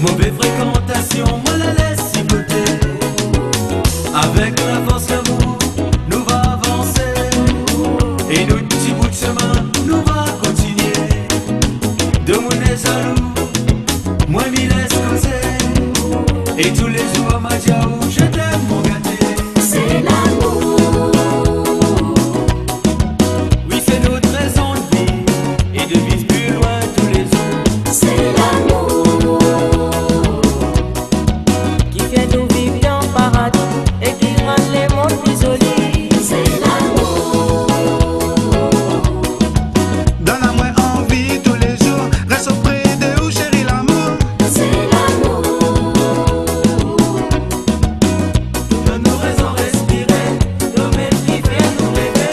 Mauvaise fréquentation, moi la laisse siffloter. Avec la force l'amour, nous va avancer. Et nos petits bouts de chemin, nous va continuer. De mon jaloux, moi m'y laisse causer. Et tous les jours, ma diaou, je t'aime mon gâté. C'est l'amour. Oui, c'est notre raison de vie et de vivre plus loin tous les jours. C'est l'amour qui fait nous vivre dans le paradis et qui rend les mondes plus jolis. C'est l'amour. Donne-moi envie tous les jours, reste auprès de où chérie l'amour. C'est l'amour. Donne nos raisons respirer, nos mépris faire nous rêver.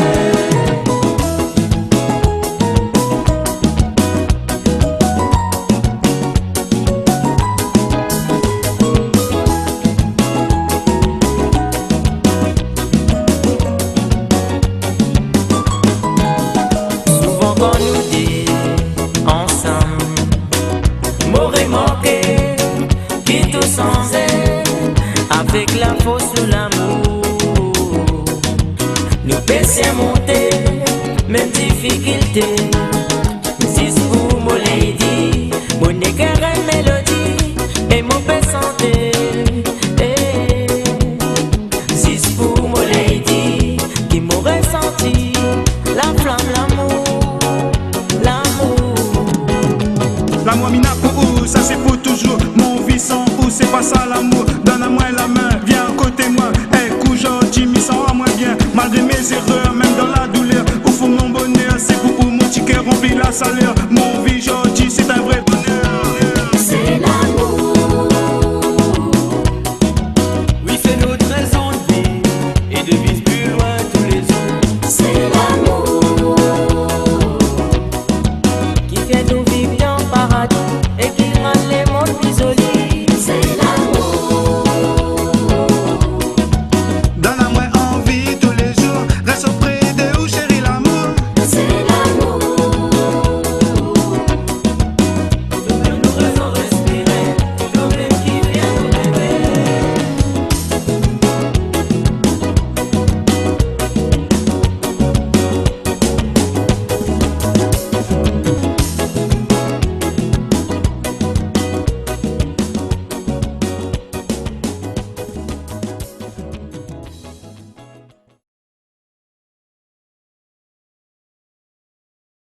Souvent quand nous dit ensemble, m'aurait manqué, qui tout sans elle, avec la force de l'amour, nous baissions monter, même difficulté. Si vous mon lady, mon égaré mélodie, et mon paix santé. Si vous mon lady, qui m'aurait senti la flamme, l'amour, l'amour. L'amour mina pour où, ça c'est pour toujours. Mon vie sans où, c'est pas ça l'amour. Donne-moi la main, viens à côté moi. Écoute gentil, m'y sens à moi bien. Malgré mes erreurs, même dans la douleur. Au fond mon bonheur, c'est pour mon petit cœur rempli la saleur. Mon vie gentil, c'est un vrai